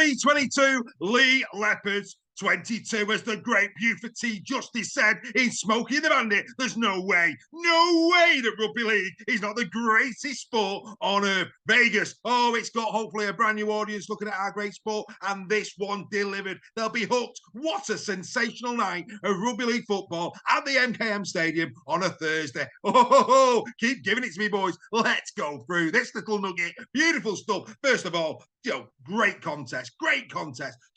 Lee 22, Leigh Leopards 22, as the great Buford T. Justice said in Smokey the Bandit. There's no way that rugby league is not the greatest sport on earth. Vegas, oh, it's got hopefully a brand new audience looking at our great sport, and this one delivered. They'll be hooked. What a sensational night of rugby league football at the MKM Stadium on a Thursday. Oh, keep giving it to me, boys. Let's go through this little nugget. Beautiful stuff. First of all, great contest.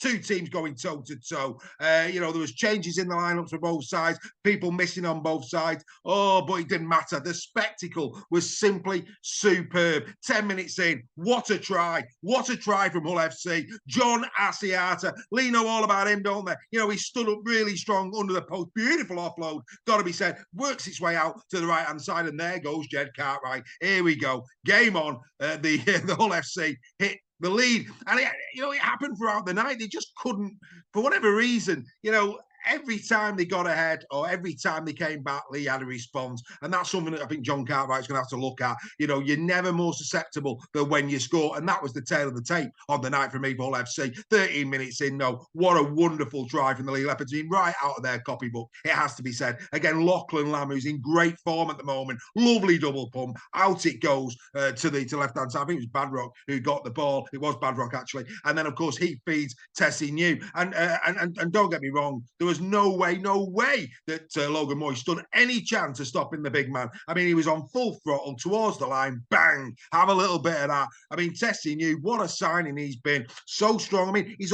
Two teams going toe to toe. There was changes in the lineups for both sides, people missing on both sides. Oh, but it didn't matter. The spectacle was simply superb. 10 minutes in, what a try. What a try from Hull FC. John Asiata. Lee know all about him, don't they? He stood up really strong under the post. Beautiful offload. Got to be said. Works its way out to the right-hand side, and there goes Jed Cartwright. Here we go. Game on. The Hull FC hit the lead, and it happened throughout the night. They just couldn't, for whatever reason, every time they got ahead or every time they came back, Lee had a response. And that's something that I think John Cartwright's going to have to look at. You're never more susceptible than when you score. And that was the tail of the tape on the night from Hull FC. 13 minutes in, what a wonderful try from the Leigh Leopards. Right out of their copybook, it has to be said. Again, Lachlan Lamb, who's in great form at the moment. Lovely double pump. Out it goes to left-hand side. I think it was Badrock who got the ball. It was Badrock, actually. And then, of course, he feeds Tessie New. And don't get me wrong, there was no way that Logan Moy stood any chance of stopping the big man. I mean, he was on full throttle towards the line. Bang! Have a little bit of that. I mean, Tessie New, what a signing he's been. So strong. I mean, he's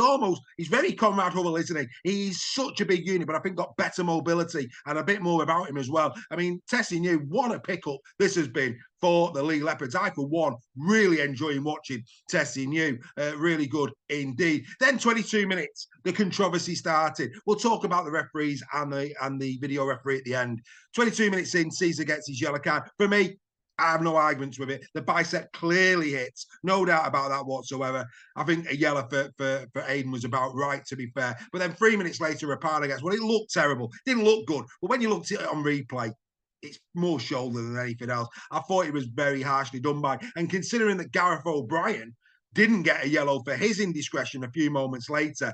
very Conrad Hubble, isn't he? He's such a big unit, but I think got better mobility and a bit more about him as well. I mean, Tessie New, what a pickup this has been for the Leigh Leopards. I, for one, really enjoying watching Tessie New. Really good indeed. Then 22 minutes, the controversy started. We'll talk about the referees and the video referee at the end. 22 minutes in, Caesar gets his yellow card. For me, I have no arguments with it. The bicep clearly hits. No doubt about that whatsoever. I think a yellow for Aiden was about right, to be fair. But then 3 minutes later, Rapana gets, well, it looked terrible. It didn't look good. But when you looked at it on replay, it's more shoulder than anything else. I thought it was very harshly done by. And considering that Gareth O'Brien didn't get a yellow for his indiscretion a few moments later,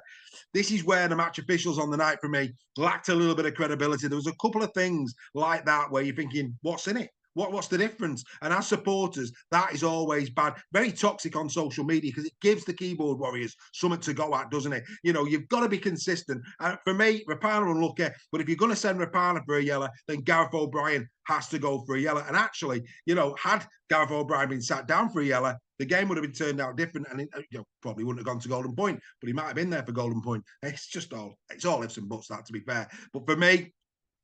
this is where the match officials on the night, for me, lacked a little bit of credibility. There was a couple of things like that where you're thinking, what's in it? What's the difference? And as supporters, that is always bad. Very toxic on social media because it gives the keyboard warriors something to go at, doesn't it? You've got to be consistent. And for me, Rapana unlucky. But if you're going to send Rapana for a yellow, then Gareth O'Brien has to go for a yellow. And actually, had Gareth O'Brien been sat down for a yellow, the game would have been turned out different, and it probably wouldn't have gone to golden point. But he might have been there for golden point. It's all ifs and buts, that, to be fair. But for me,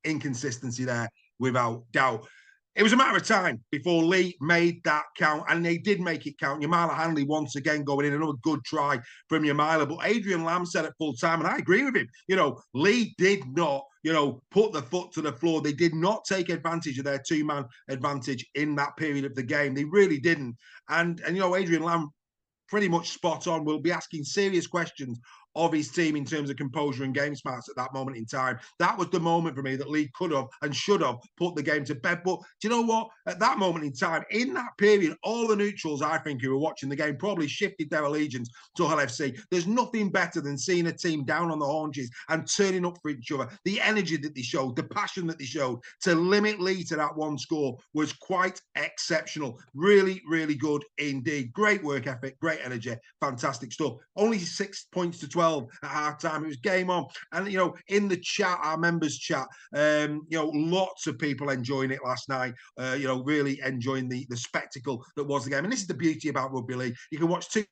inconsistency there without doubt. It was a matter of time before Lee made that count, and they did make it count. Yamala Hanley once again going in, another good try from Yamala. But Adrian Lamb said at full time, and I agree with him, Lee did not, put the foot to the floor. They did not take advantage of their two-man advantage in that period of the game. They really didn't. And Adrian Lamb, pretty much spot on. We'll be asking serious questions of his team in terms of composure and game smarts at that moment in time. That was the moment for me that Lee could have and should have put the game to bed. But do you know what? At that moment in time, in that period, all the neutrals, I think, who were watching the game probably shifted their allegiance to Hull FC. There's nothing better than seeing a team down on the haunches and turning up for each other. The energy that they showed, the passion that they showed to limit Lee to that one score was quite exceptional. Really, really good indeed. Great work ethic, great energy, fantastic stuff. Only 6 points to 12 at half time. It was game on. And in the chat, our members chat, lots of people enjoying it last night, really enjoying the spectacle that was the game. And this is the beauty about rugby league. You can watch two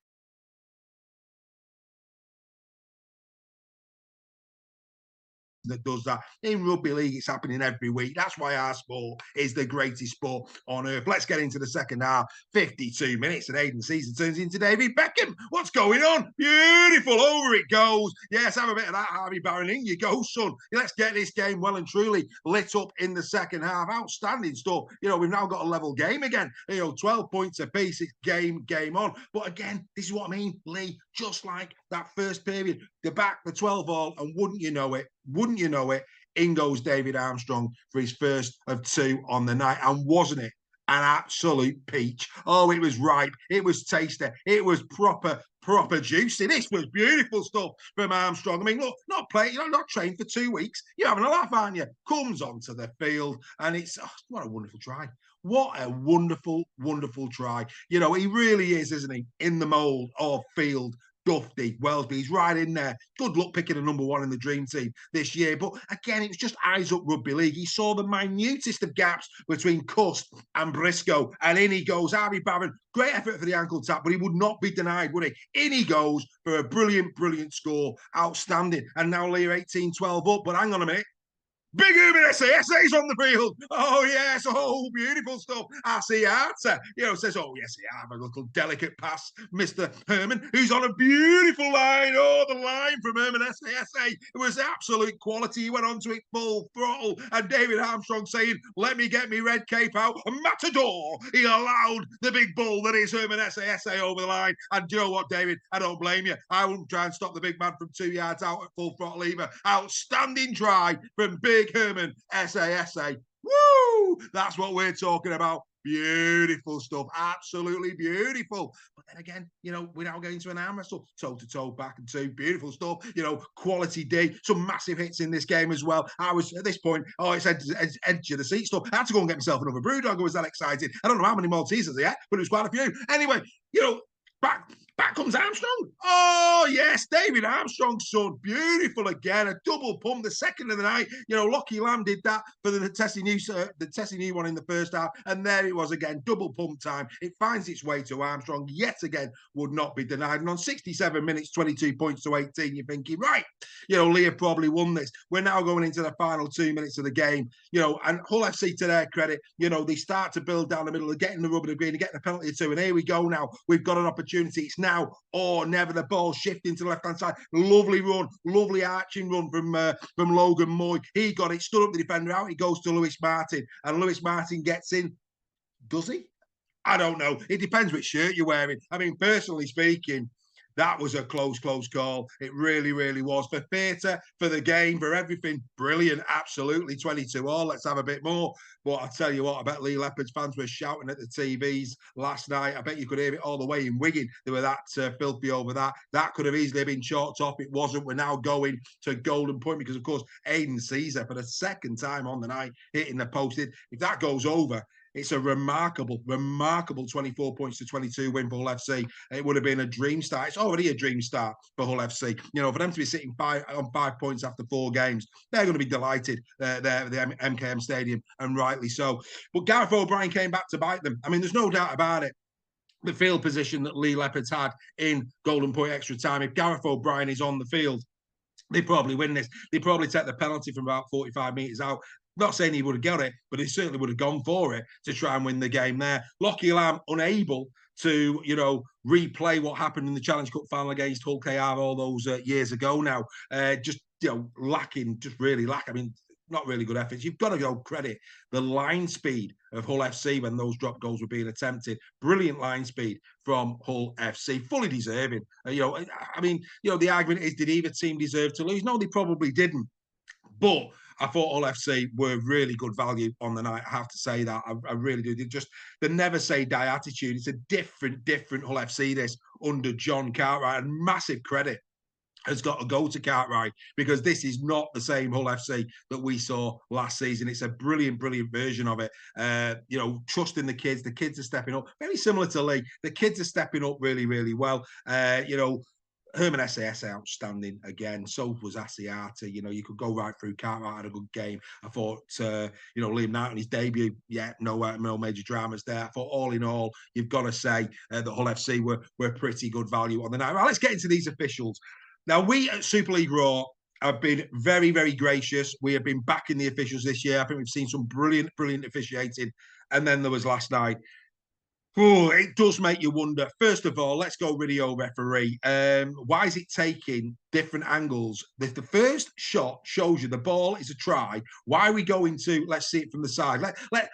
that does that. In rugby league, it's happening every week. That's why our sport is the greatest sport on earth. Let's get into the second half. 52 minutes and Aiden Caesar turns into David Beckham. What's going on? Beautiful. Over it goes. Yes, have a bit of that, Harvey Barron. In you go, son. Let's get this game well and truly lit up in the second half. Outstanding stuff. We've now got a level game again. 12 points apiece. It's game on. But again, this is what I mean, Lee, just like that first period, the back, the 12 all, and wouldn't you know it, in goes David Armstrong for his first of two on the night. And wasn't it an absolute peach? Oh, it was ripe. It was tasty. It was proper proper juicy. This was beautiful stuff from Armstrong. I mean, look, not trained for 2 weeks. You're having a laugh, aren't you? Comes onto the field, and it's what a wonderful try. What a wonderful, wonderful try. You know, he really is, isn't he, in the mould of field Dufty, Wellesby, he's right in there. Good luck picking a number one in the dream team this year. But again, it was just eyes up rugby league. He saw the minutest of gaps between Cust and Briscoe. And in he goes. Harvey Barron, great effort for the ankle tap, but he would not be denied, would he? In he goes for a brilliant, brilliant score. Outstanding. And now Leigh 18-12 up. But hang on a minute. Big Herman SA's on the field. Oh, yes. Oh, beautiful stuff. Asiata, says, oh, yes, I have a little delicate pass, Mr. Herman, who's on a beautiful line. Oh, the line from Herman SA. It was absolute quality. He went on to it full throttle. And David Armstrong saying, let me get me red cape out. Matador. He allowed the big bull that is Herman SA over the line. And do you know what, David? I don't blame you. I wouldn't try and stop the big man from 2 yards out at full throttle either. Outstanding try from Big Herman SA. Woo! That's what we're talking about. Beautiful stuff. Absolutely beautiful. But then again, we're now going to an arm wrestle. Toe-to-toe, back and two. Beautiful stuff. Quality D. Some massive hits in this game as well. I was, at this point, it's edge of the seat stuff. I had to go and get myself another Brewdog. I was that excited. I don't know how many Maltesers he had, but it was quite a few. Anyway, back comes Armstrong. Oh, yes, David Armstrong's son. Beautiful again. A double pump, the second of the night. Lockie Lamb did that for the Tessie New one in the first half. And there it was again, double pump time. It finds its way to Armstrong. Yet again, would not be denied. And on 67 minutes, 22 points to 18, you're thinking, right, Leigh probably won this. We're now going into the final 2 minutes of the game. And Hull FC, to their credit, they start to build down the middle. They're getting the rubber to green, they're getting a penalty or two. And here we go now. We've got an opportunity. It's now or never. The ball shifting to the left-hand side. Lovely run, lovely arching run from Logan Moy. He got it, stood up the defender out. He goes to Lewis Martin, and Lewis Martin gets in. Does he? I don't know. It depends which shirt you're wearing. I mean, personally speaking, that was a close call. It really, really was. For theatre, for the game, for everything, brilliant. Absolutely, 22 all. Let's have a bit more. But I tell you what, I bet Leigh Leopards fans were shouting at the TVs last night. I bet you could hear it all the way in Wigan. They were that filthy over that. That could have easily been chalked off. It wasn't. We're now going to Golden Point because, of course, Aidan Caesar, for the second time on the night, hitting the post. If that goes over, it's a remarkable 24 points to 22 win for Hull FC. It would have been a dream start. It's already a dream start for Hull FC. For them to be sitting on 5 points after 4 games, they're going to be delighted there at the MKM Stadium, and rightly so. But Gareth O'Brien came back to bite them. I mean, there's no doubt about it. The field position that Leigh Leopards had in Golden Point extra time, if Gareth O'Brien is on the field, they probably win this. They probably take the penalty from about 45 metres out. Not saying he would have got it, but he certainly would have gone for it to try and win the game there. Lockie Lamb unable to, replay what happened in the Challenge Cup final against Hull KR all those years ago now. Lacking, just really lack. I mean, not really good efforts. You've got to go credit the line speed of Hull FC when those drop goals were being attempted. Brilliant line speed from Hull FC, fully deserving. The argument is, did either team deserve to lose? No, they probably didn't. But I thought Hull FC were really good value on the night. I have to say that. I really do. They never say die attitude. It's a different Hull FC this under John Cartwright, and massive credit has got to go to Cartwright, because this is not the same Hull FC that we saw last season. It's a brilliant version of it. Trusting the kids. The kids are stepping up. Very similar to Leigh. The kids are stepping up really, really well. Herman SAS outstanding again. So was Asiata. You could go right through. Cartwright had a good game. I thought, Liam Knight on his debut, no major dramas there. I thought, all in all, you've got to say that Hull FC were pretty good value on the night. Right, let's get into these officials. Now, we at Super League Raw have been very, very gracious. We have been backing the officials this year. I think we've seen some brilliant officiating. And then there was last night. Oh, it does make you wonder. First of all, let's go video referee. Why is it taking different angles? If the first shot shows you the ball is a try, why are we going to, let's see it from the side?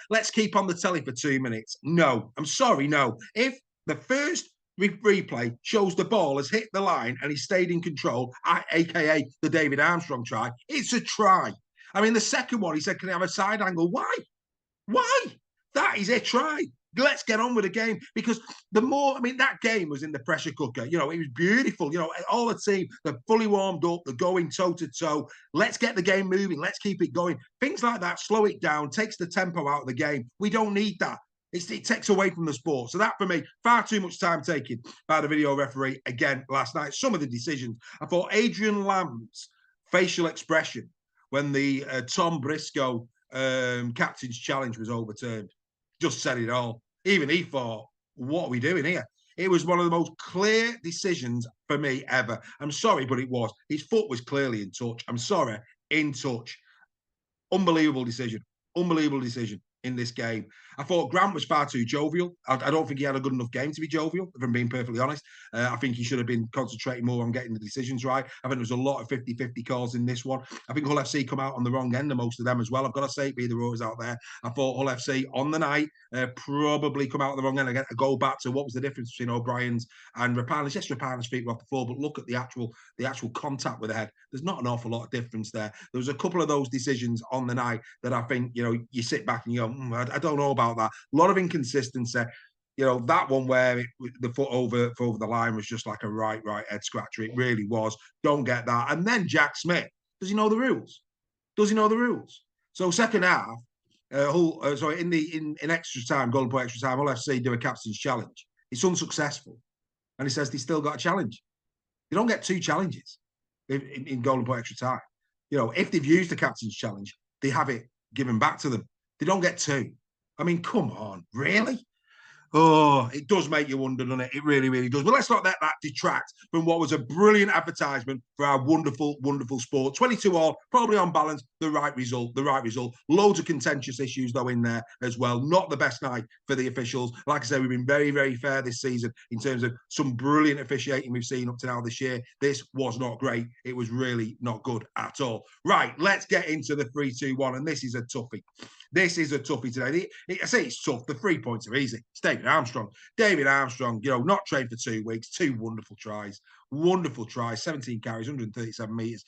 Let's keep on the telly for 2 minutes. No, I'm sorry, no. If the first replay shows the ball has hit the line and he stayed in control, aka the David Armstrong try, it's a try. I mean, the second one, he said, can I have a side angle? Why? That is a try. let's get on with the game, because the more, I mean, that game was in the pressure cooker. You know, it was beautiful. You know, all the team, they're fully warmed up, they're going toe to toe. Let's get the game moving. Let's keep it going. Things like that slow it down, takes the tempo out of the game. We don't need that. It takes away from the sport. So that, for me, far too much time taken by the video referee again last night. Some of the decisions, I thought Adrian Lamb's facial expression when the Tom Briscoe captain's challenge was overturned just said it all. Even he thought, what are we doing here? It was one of the most clear decisions for me ever. I'm sorry, but it was. His foot was clearly in touch. I'm sorry, in touch. Unbelievable decision. Unbelievable decision in this game. I thought Grant was far too jovial. I don't think he had a good enough game to be jovial, if I'm being perfectly honest. I think he should have been concentrating more on getting the decisions right. I think there was a lot of 50-50 calls in this one. I think Hull FC come out on the wrong end of most of them as well. I've got to say, be the rowers out there. I thought Hull FC on the night probably come out on the wrong end. Again, I go back to what was the difference between O'Brien's and Rapana's. Yes, Rapana's feet were off the floor, but look at the actual contact with the head. There's not an awful lot of difference there. There was a couple of those decisions on the night that I think, you know, you sit back and you go, I don't know about that. A lot of inconsistency. You know, that one where the foot over the line was just like a right head scratcher. It really was. Don't get that. And then Jack Smith, does he know the rules? Does he know the rules? So second half, in extra time, Golden Point extra time, Hull FC do a captain's challenge. It's unsuccessful, and he says they still got a challenge. They don't get two challenges in Golden Point extra time. You know, if they've used the captain's challenge, they have it given back to them. They don't get two. I mean, come on, really? Oh, it does make you wonder, doesn't it? It really, really does. But let's not let that detract from what was a brilliant advertisement for our wonderful, wonderful sport. 22 all, probably on balance, the right result. Loads of contentious issues, though, in there as well. Not the best night for the officials. Like I said, we've been very, very fair this season in terms of some brilliant officiating we've seen up to now this year. This was not great. It was really not good at all. Right, let's get into the 3-2-1, and this is a toughie. This is a toughie today. I say it's tough. The 3 points are easy. It's David Armstrong. David Armstrong, you know, not trained for 2 weeks. 2 wonderful tries. 17 carries, 137 metres.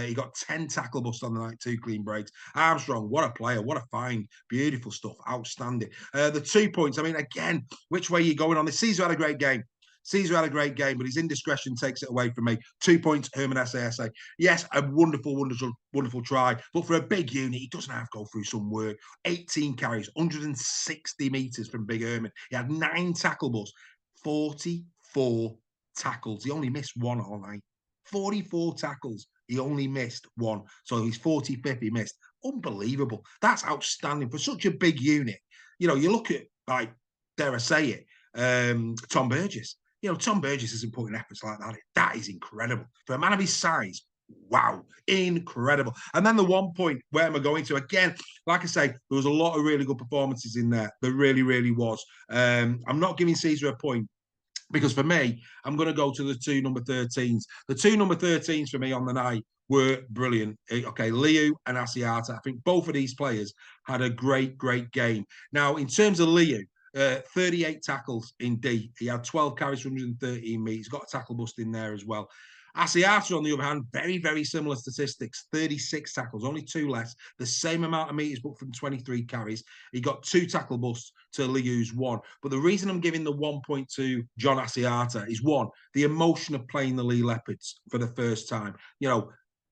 He got 10 tackle busts on the night, 2 clean breaks. Armstrong, what a player. What a find. Beautiful stuff. Outstanding. The 2 points, I mean, again, which way are you going on this? Caesar had a great game. Caesar had a great game, but his indiscretion takes it away from me. 2 points, Herman SASA. Yes, a wonderful, wonderful, wonderful try. But for a big unit, he doesn't have to go through some work. 18 carries, 160 metres from Big Herman. He had 9 tackle busts, 44 tackles. He only missed 1 all night. 44 tackles. He only missed 1. So his 45th he missed. Unbelievable. That's outstanding for such a big unit. You know, you look at, like, dare I say it, Tom Burgess. You know, Tom Burgess isn't putting efforts like that. That is incredible. For a man of his size, wow, incredible. And then the 1 point, where am I going to? Again, like I say, there was a lot of really good performances in there. There really, really was. I'm not giving Caesar a point, because for me, I'm going to go to the 2 number 13s. The 2 number 13s for me on the night were brilliant. Okay, Liu and Asiata. I think both of these players had a great, great game. Now, in terms of Liu, 38 tackles in D. He had 12 carries, 113 metres. Got a tackle bust in there as well. Asiata, on the other hand, very, very similar statistics. 36 tackles, only 2 less. The same amount of metres, but from 23 carries. He got 2 tackle busts to Liu's 1. But the reason I'm giving the 1 point to John Asiata is, 1, the emotion of playing the Leigh Leopards for the first time. You know,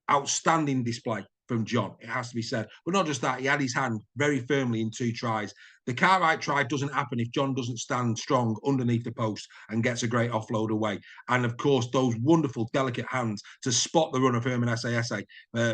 outstanding display from John, it has to be said. But not just that, he had his hand very firmly in 2 tries. The Cartwright try doesn't happen if John doesn't stand strong underneath the post and gets a great offload away. And of course, those wonderful, delicate hands to spot the run of Herman SASA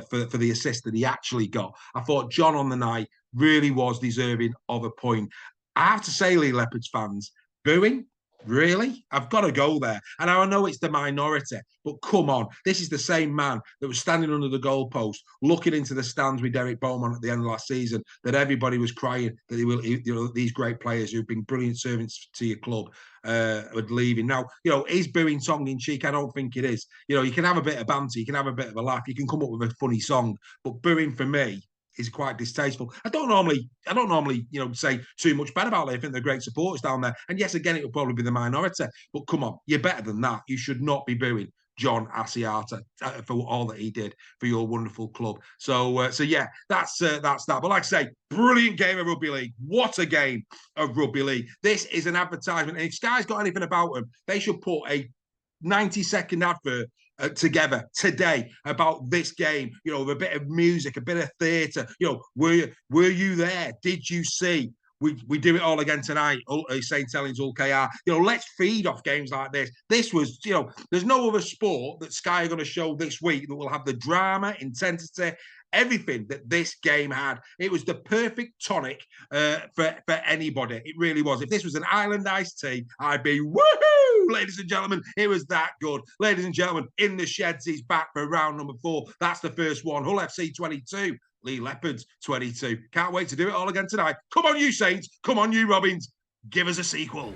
for the assist that he actually got. I thought John on the night really was deserving of a point. I have to say, Leigh Leopards fans, booing? Really? I've got to go there. And I know it's the minority, but come on. This is the same man that was standing under the goalpost, looking into the stands with Derek Bowman at the end of last season, that everybody was crying that these great players who've been brilliant servants to your club would leaving. Now, you know, is booing tongue in cheek? I don't think it is. You know, you can have a bit of banter, you can have a bit of a laugh, you can come up with a funny song, but booing for me is quite distasteful. I don't normally, you know, say too much bad about it. I think they're great supporters down there. And yes, again, it will probably be the minority. But come on, you're better than that. You should not be booing John Asiata for all that he did for your wonderful club. So yeah, that's that. But like I say, brilliant game of rugby league. What a game of rugby league. This is an advertisement. And if Sky's got anything about them, they should put a 90-second advert together today about this game, you know, with a bit of music, a bit of theatre. You know, were you there? Did you see? We do it all again tonight. St. Helens, KR. You know, let's feed off games like this. This was, you know, there's no other sport that Sky are going to show this week that will have the drama, intensity, everything that this game had. It was the perfect tonic for anybody. It really was. If this was an island iced tea, I'd be woohoo, ladies and gentlemen. It was that good. Ladies and gentlemen, in the sheds, he's back for round number 4. That's the first one. Hull FC 22. Leigh Leopards 22. Can't wait to do it all again tonight. Come on, you Saints. Come on, you Robins. Give us a sequel.